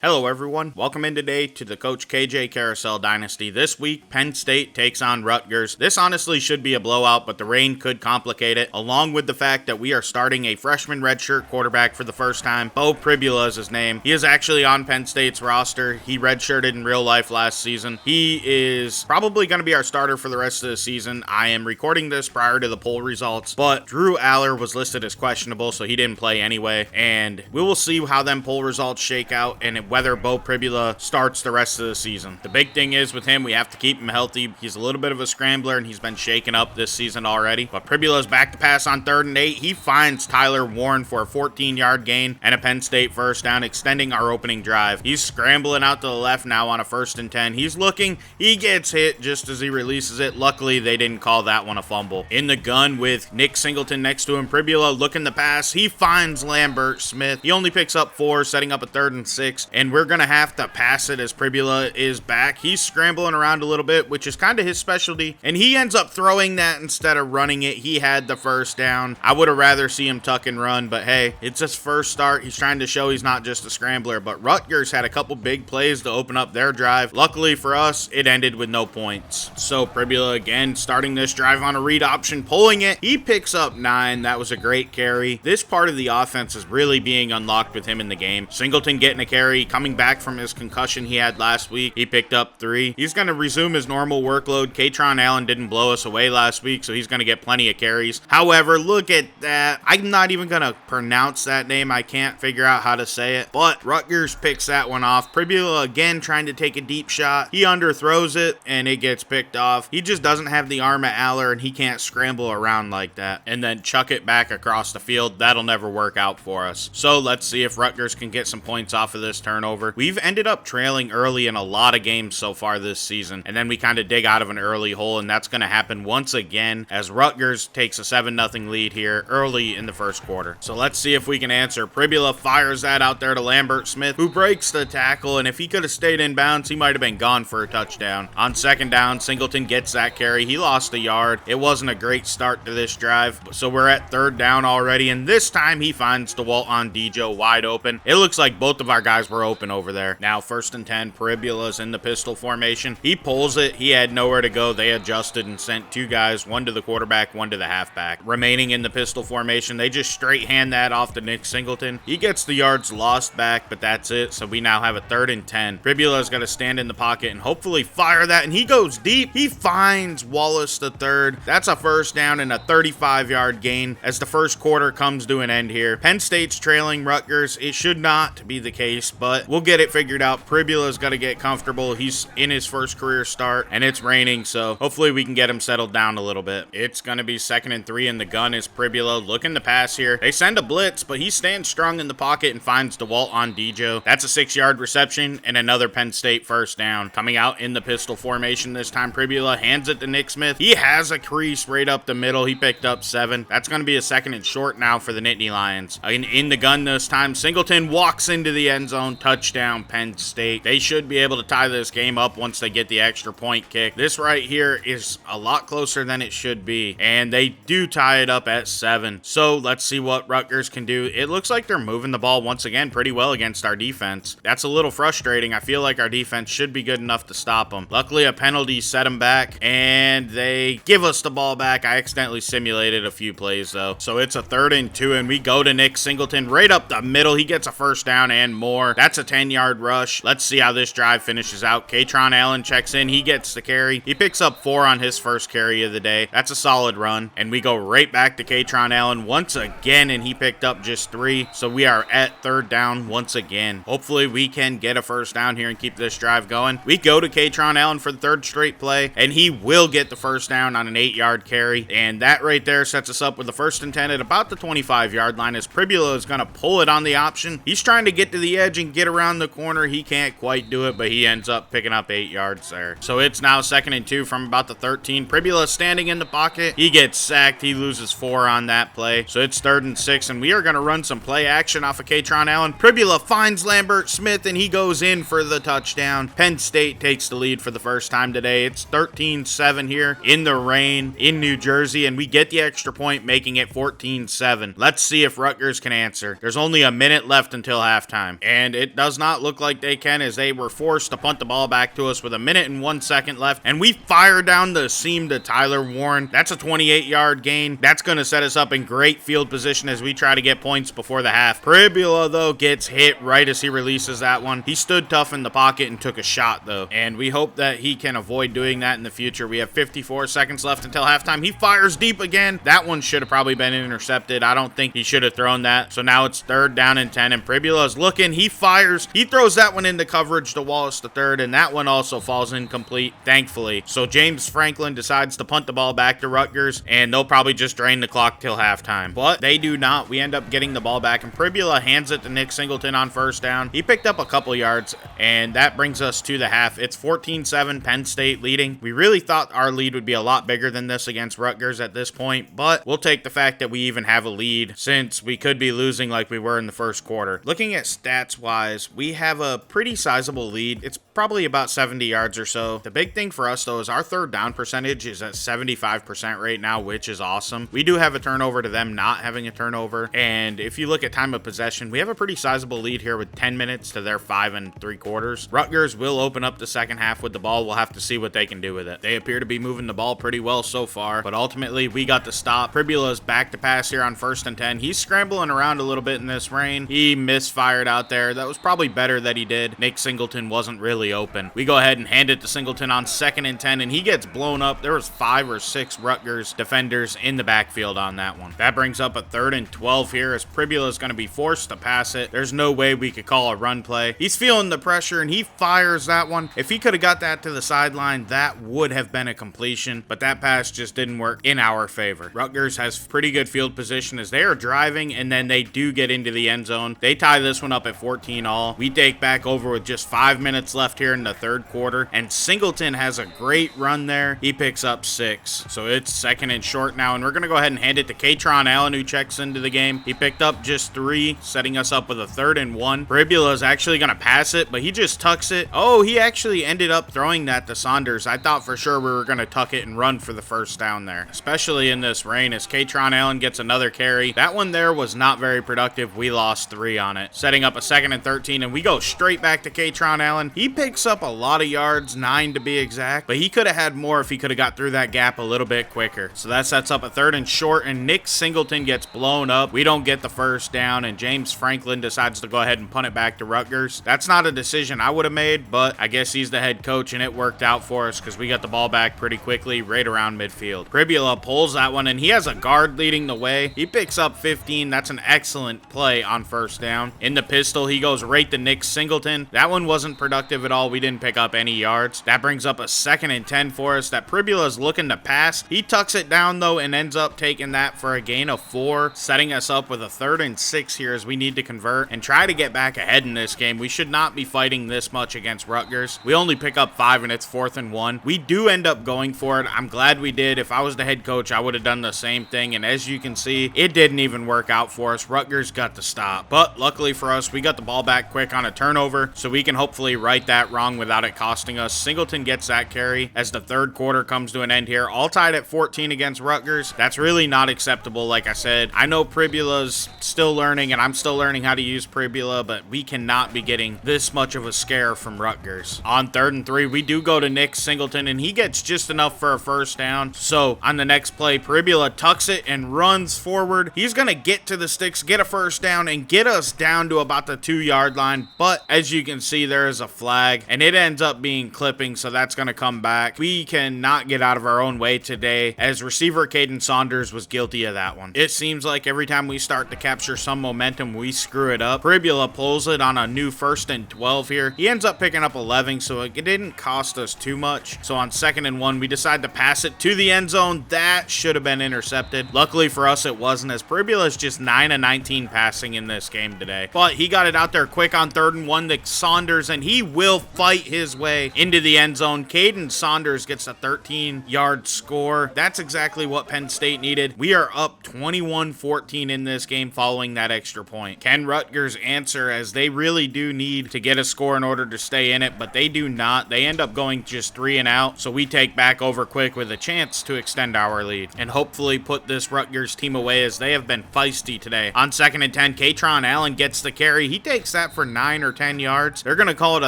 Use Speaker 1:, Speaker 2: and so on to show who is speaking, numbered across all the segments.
Speaker 1: Hello everyone, welcome in today to the Coach KJ Carousel Dynasty. This week, Penn State takes on Rutgers. This honestly should be a blowout, but the rain could complicate it, along with the fact that we are starting a freshman redshirt quarterback for the first time. Beau Pribula is his name. He is actually on Penn State's roster. He redshirted in real life last season. He is probably going to be our starter for the rest of the season. I am recording this prior to the poll results, but Drew Aller was listed as questionable, so he didn't play anyway, and we will see how them poll results shake out and whether Beau Pribula starts the rest of the season. The big thing is with him, we have to keep him healthy. He's a little bit of a scrambler, and he's been shaken up this season already. But Pribula's back to pass on 3rd and 8. He finds Tyler Warren for a 14-yard gain and a Penn State first down, extending our opening drive. He's scrambling out to the left now on a 1st and 10. He's looking. He gets hit just as he releases it. Luckily, they didn't call that one a fumble. In the gun with Nick Singleton next to him, Pribula looking to pass. He finds Lambert Smith. He only picks up 4, setting up a 3rd and 6, and we're going to have to pass it as Pribula is back. He's scrambling around a little bit, which is kind of his specialty, and he ends up throwing that instead of running it. He had the first down. I would have rather see him tuck and run, but hey, it's his first start. He's trying to show he's not just a scrambler, but Rutgers had a couple big plays to open up their drive. Luckily for us, it ended with no points. So Pribula again starting this drive on a read option, pulling it. He picks up 9. That was a great carry. This part of the offense is really being unlocked with him in the game. Singleton getting a carry, coming back from his concussion he had last week. He picked up 3. He's going to resume his normal workload. Kaytron Allen didn't blow us away last week, so he's going to get plenty of carries. However, look at that. I'm not even going to pronounce that name. I can't figure out how to say it, but Rutgers picks that one off. Pribula again trying to take a deep shot. He underthrows it, and it gets picked off. He just doesn't have the arm of Aller, and he can't scramble around like that and then chuck it back across the field. That'll never work out for us. So let's see if Rutgers can get some points off of this turnover. We've ended up trailing early in a lot of games so far this season, and then we kind of dig out of an early hole, and that's going to happen once again as Rutgers takes a 7-0 lead here early in the first quarter. So let's see if we can answer. Pribula fires that out there to Lambert Smith, who breaks the tackle, and if he could have stayed in bounds, he might have been gone for a touchdown. On 2nd down, Singleton gets that carry. He lost a yard. It wasn't a great start to this drive, so we're at 3rd down already, and this time he finds DeWalt on Dijo wide open. It looks like both of our guys were open over there. Now 1st and 10, Pribula's in the pistol formation. He pulls it. He had nowhere to go. They adjusted and sent 2 guys, one to the quarterback, one to the halfback. Remaining in the pistol formation, they just straight hand that off to Nick Singleton. He gets the yards lost back, but that's it. So we now have a 3rd and 10. Pribula's got to stand in the pocket and hopefully fire that, and he goes deep. He finds Wallace the 3rd. That's a first down and a 35-yard gain as the first quarter comes to an end here. Penn State's trailing Rutgers. It should not be the case, but we'll get it figured out. Pribula's got to get comfortable. He's in his first career start, and it's raining, so hopefully we can get him settled down a little bit. It's going to be 2nd and 3, and the gun is Pribula looking to pass here. They send a blitz, but he stands strong in the pocket and finds DeWalt on Dijo. That's a 6-yard reception and another Penn State first down. Coming out in the pistol formation this time, Pribula hands it to Nick Smith. He has a crease right up the middle. He picked up 7. That's going to be a 2nd and short now for the Nittany Lions. In the gun this time, Singleton walks into the end zone. Touchdown, Penn State. They should be able to tie this game up once they get the extra point kick. This right here is a lot closer than it should be, and they do tie it up at 7. So let's see what Rutgers can do. It looks like they're moving the ball once again pretty well against our defense. That's a little frustrating. I feel like our defense should be good enough to stop them. Luckily, a penalty set them back, and they give us the ball back. I accidentally simulated a few plays, though. So it's a 3rd and 2, and we go to Nick Singleton right up the middle. He gets a first down and more. That's a 10-yard rush. Let's see how this drive finishes out. Kaytron Allen checks in. He gets the carry. He picks up 4 on his first carry of the day. That's a solid run. And we go right back to Kaytron Allen once again, and he picked up just 3. So we are at 3rd down once again. Hopefully we can get a first down here and keep this drive going. We go to Kaytron Allen for the 3rd straight play, and he will get the first down on an 8-yard carry. And that right there sets us up with the 1st and 10 at about the 25-yard line as Pribula is going to pull it on the option. He's trying to get to the edge and get around the corner. He can't quite do it, but he ends up picking up 8 yards there. So it's now 2nd and 2 from about the 13. Pribula standing in the pocket. He gets sacked. He loses 4 on that play. So it's 3rd and 6, and we are going to run some play action off of Kaytron Allen. Pribula finds Lambert Smith, and he goes in for the touchdown. Penn State takes the lead for the first time today. It's 13-7 here in the rain in New Jersey, and we get the extra point, making it 14-7. Let's see if Rutgers can answer. There's only a minute left until halftime, and it it does not look like they can, as they were forced to punt the ball back to us with 1:01 left, and we fire down the seam to Tyler Warren. That's a 28-yard gain. That's going to set us up in great field position as we try to get points before the half. Pribula, though, gets hit right as he releases that one. He stood tough in the pocket and took a shot, though, and we hope that he can avoid doing that in the future. We have 54 seconds left until halftime. He fires deep again. That one should have probably been intercepted. I don't think he should have thrown that. So now it's 3rd down and 10, and Pribula is looking. He fires. He throws that one into coverage to Wallace III, and that one also falls incomplete, thankfully. So James Franklin decides to punt the ball back to Rutgers, and they'll probably just drain the clock till halftime. But they do not. We end up getting the ball back, and Pribula hands it to Nick Singleton on 1st down. He picked up a couple yards, and that brings us to the half. It's 14-7, Penn State leading. We really thought our lead would be a lot bigger than this against Rutgers at this point, but we'll take the fact that we even have a lead, since we could be losing like we were in the first quarter. Looking at stats-wise, we have a pretty sizable lead. It's probably about 70 yards or so. The big thing for us, though, is our 3rd down percentage is at 75% right now, which is awesome. We do have a turnover to them not having a turnover, and if you look at time of possession, we have a pretty sizable lead here with 10 minutes to their 5 3/4. Rutgers will open up the second half with the ball. We'll have to see what they can do with it. They appear to be moving the ball pretty well so far, but ultimately we got the stop. Pribula's back to pass here on 1st and 10. He's scrambling around a little bit in this rain. He misfired out there. That was probably better that he did. Nick Singleton wasn't really open. We go ahead and hand it to Singleton on 2nd and 10, and he gets blown up. There was 5 or 6 Rutgers defenders in the backfield on that one. That brings up a 3rd and 12 here, as Pribula is going to be forced to pass it. There's no way we could call a run play. He's feeling the pressure, and he fires that one. If he could have got that to the sideline, that would have been a completion, but that pass just didn't work in our favor. Rutgers has pretty good field position as they are driving, and then they do get into the end zone. They tie this one up at 14 all. We take back over with just 5 minutes left here in the 3rd quarter, and Singleton has a great run there. He picks up 6. So it's 2nd and short now, and we're going to go ahead and hand it to Katron Allen, who checks into the game. He picked up just 3, setting us up with a 3rd and 1. Pribula is actually going to pass it, but he just tucks it. Oh, he actually ended up throwing that to Saunders. I thought for sure we were going to tuck it and run for the 1st down there, especially in this rain, as Katron Allen gets another carry. That one there was not very productive. We lost 3 on it, setting up a 2nd and 13, and we go straight back to Katron Allen. He picks up a lot of yards, 9 to be exact, but he could have had more if he could have got through that gap a little bit quicker. So that sets up a 3rd and short, and Nick Singleton gets blown up. We don't get the 1st down, and James Franklin decides to go ahead and punt it back to Rutgers. That's not a decision I would have made, but I guess he's the head coach, and it worked out for us because we got the ball back pretty quickly right around midfield. Pribula pulls that one, and he has a guard leading the way. He picks up 15. That's an excellent play on 1st down. In the pistol, he goes right to Nick Singleton. That one wasn't productive at all. We didn't pick up any yards. That brings up a 2nd and 10 for us that Pribula is looking to pass. He tucks it down, though, and ends up taking that for a gain of 4, setting us up with a 3rd and 6 here as we need to convert and try to get back ahead in this game. We should not be fighting this much against Rutgers. We only pick up 5, and it's 4th and 1. We do end up going for it. I'm glad we did. If I was the head coach, I would have done the same thing, and as you can see, it didn't even work out for us. Rutgers got the stop, but luckily for us, we got the ball back quick on a turnover, so we can hopefully right that wrong without it costing us. Singleton gets that carry as the 3rd quarter comes to an end here, all tied at 14 against Rutgers. That's really not acceptable. Like I said, I know Pribula's still learning, and I'm still learning how to use Pribula, but we cannot be getting this much of a scare from Rutgers. On 3rd and 3, we do go to Nick Singleton, and he gets just enough for a 1st down. So on the next play, Pribula tucks it and runs forward. He's going to get to the sticks, get a 1st down, and get us down to about the 2-yard line. But as you can see, there is a flag, and it ends up being clipping, so that's going to come back. We cannot get out of our own way today, as receiver Caden Saunders was guilty of that one. It seems like every time we start to capture some momentum, we screw it up. Pribula pulls it on a new 1st and 12 here. He ends up picking up 11, so it didn't cost us too much. So on 2nd and 1, we decide to pass it to the end zone. That should have been intercepted. Luckily for us, it wasn't, as Pribula is just 9 of 19 passing in this game today. But he got it out there quick on 3rd and 1 to Saunders, and he will fight his way into the end zone. Caden Saunders gets a 13-yard score. That's exactly what Penn State needed. We are up 21-14 in this game following that extra point. Can Rutgers answer, as they really do need to get a score in order to stay in it, but they do not. They end up going just 3 and out, so we take back over quick with a chance to extend our lead and hopefully put this Rutgers team away, as they have been feisty today. On 2nd and 10, Katron Allen gets the carry. He takes that for 9 or 10 yards. They're going to call it a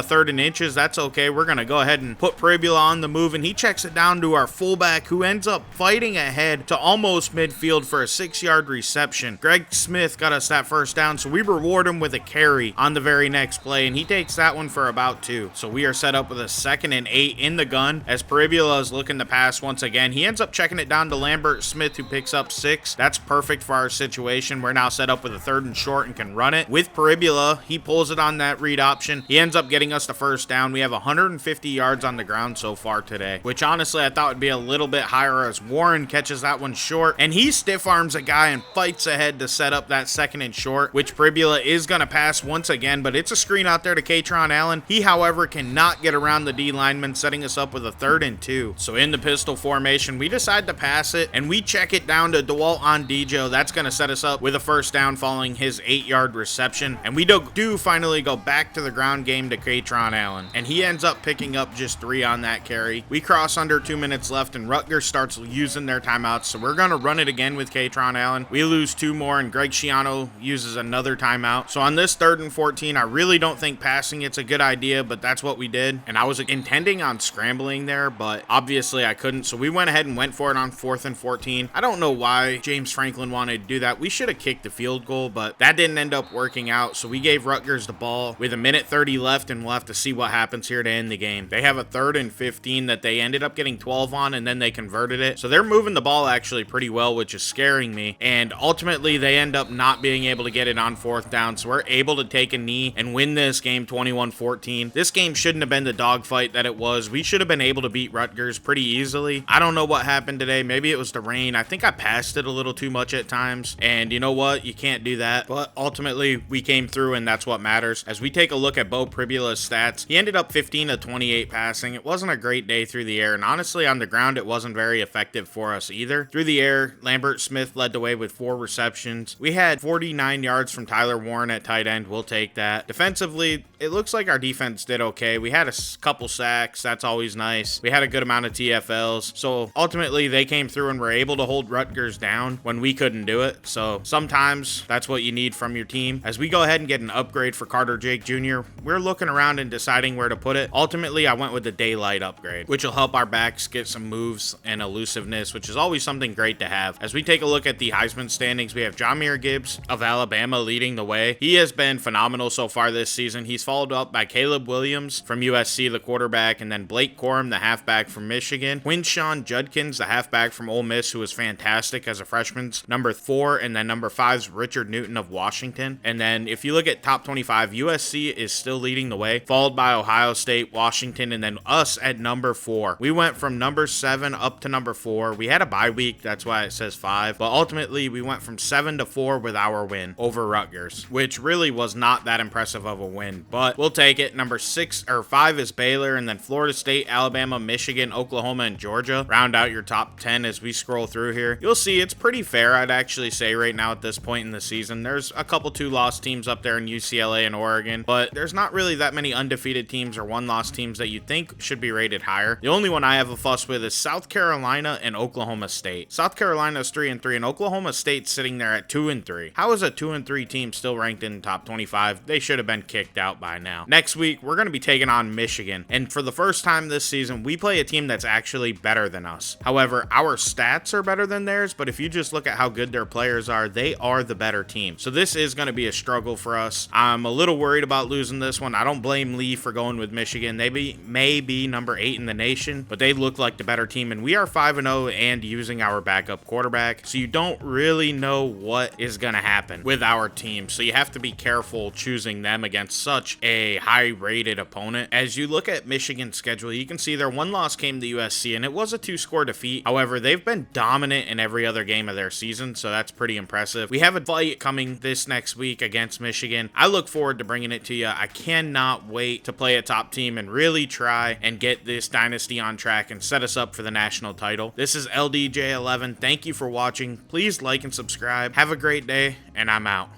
Speaker 1: 3rd and inches. That's okay. We're going to go ahead and put Pribula on the move, and he checks it down to our fullback, who ends up fighting ahead to almost midfield for a 6-yard reception. Greg Smith got us that first down, so we reward him with a carry on the very next play, and he takes that one for about 2. So we are set up with a 2nd and 8 in the gun as Pribula is looking to pass once again. He ends up checking it down to Lambert Smith, who picks up 6. That's perfect for our situation. We're now set up with a 3rd and short and can run it. With Pribula, he pulls it on that read option. He ends up getting us the first down. We have 150 yards on the ground so far today, which honestly I thought would be a little bit higher, as Warren catches that one short, and he stiff arms a guy and fights ahead to set up that 2nd and short, which Pribula is going to pass once again, but it's a screen out there to Katron Allen. He, however, cannot get around the D lineman, setting us up with a 3rd and 2. So in the pistol formation, we decide to pass it, and we check it down to DeWalt on Dijo. That's going to set us up with a first down following his 8-yard reception, and we do finally go back to the ground game to Katron Allen, and he ends up picking up just 3 on that carry. We cross under 2 minutes left, and Rutgers starts using their timeouts, so we're going to run it again with Katron Allen. We lose 2 more, and Greg Schiano uses another timeout. So on this 3rd and 14, I really don't think passing it's a good idea, but that's what we did, and I was intending on scrambling there, but obviously I couldn't, so we went ahead and went for it on 4th and 14. I don't know why James Franklin wanted to do that. We should have kicked the field goal, but that didn't end up working out, so we gave Rutgers the ball with 1:30 left, and we'll have to see what happens here to end the game. They have a 3rd and 15 that they ended up getting 12 on, and then they converted it, so they're moving the ball actually pretty well, which is scaring me, and ultimately they end up not being able to get it on 4th down, so we're able to take a knee and win this game 21-14. This game shouldn't have been the dogfight that it was. We should have been able to beat Rutgers pretty easily. I don't know what happened today. Maybe it was the rain. I think I passed it a little too much at times, and you know what? You can't do that, but ultimately we came through, and that's what matters. As we take a look at Bo Pribula's stats, he ended up 15 of 28 passing. It wasn't a great day through the air, and honestly on the ground it wasn't very effective for us either. Through the air, Lambert Smith led the way with 4 receptions. We had 49 yards from Tyler Warren at tight end. We'll take that. Defensively, it looks like our defense did okay. We had a couple sacks. That's always nice. We had a good amount of TFLs. So ultimately they came through and were able to hold Rutgers down when we couldn't do it. So sometimes that's what you need from your team. As we go ahead and get an upgrade for Carter Jake Jr., we're looking around and deciding where to put it. Ultimately, I went with the daylight upgrade, which will help our backs get some moves and elusiveness, which is always something great to have. As we take a look at the Heisman standings, we have Jahmyr Gibbs of Alabama leading the way. He has been phenomenal so far this season. He's followed up by Caleb Williams from USC, the quarterback, and then Blake Corum, the halfback from Michigan. Quinshawn Judkins, the halfback from Ole Miss, who was fantastic as a freshman's number 4, and then number 5's Richard Newton of Washington. And then if you look at top 25, USC is still leading the way, followed by Ohio State, Washington, and then us at number 4. We went from number 7 up to number 4. We had a bye week, that's why it says 5, but ultimately we went from 7 to 4 with our win over Rutgers, which really was not that impressive of a win, but we'll take it. Number 6 or 5 is Baylor, and then Florida State, Alabama, Michigan, Oklahoma, and Georgia round out your top 10 as we scroll through here. You'll see it's pretty fair, I'd actually say, right now at this point in the season. There's a couple 2-loss teams up there in UCLA and Oregon, but there's not really that many undefeated teams or 1-loss teams that you think should be rated higher. The only one I have a fuss with is South Carolina and Oklahoma State. South Carolina's 3-3, and Oklahoma State's sitting there at 2-3. How is a 2-3 team still ranked in the top 25? They should have been kicked out by now. Next week, we're going to be taking on Michigan, and for the first time this season, we play a team that's actually better than us. However, our stats are better than theirs, but if you just look at how good their players are, they are the better team. So this is going to be a struggle for us. I'm a little worried about losing this one. I don't blame Lee for going with Michigan. They may be number 8 in the nation, but they look like the better team, and we are 5-0 and using our backup quarterback, so you don't really know what is going to happen with our team, so you have to be careful choosing them against such a high-rated opponent. As you look at Michigan's schedule, you can see their one loss came to USC, and it was a 2-score defeat. However, they've been dominant in every other game of their season, so that's pretty impressive. We have a fight coming this next week against Michigan. I look forward to bringing it to you. I cannot wait to play a top team and really try and get this dynasty on track and set us up for the national title. This is LDJ11. Thank you for watching. Please like and subscribe. Have a great day, and I'm out.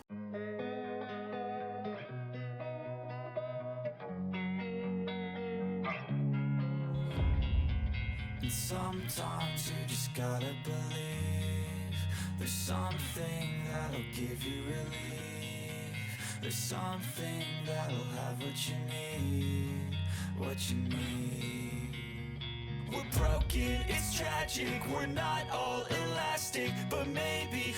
Speaker 2: And sometimes you just gotta believe there's something that'll give you relief. There's something that'll have what you need, what you need. We're broken, it's tragic, we're not all elastic, but maybe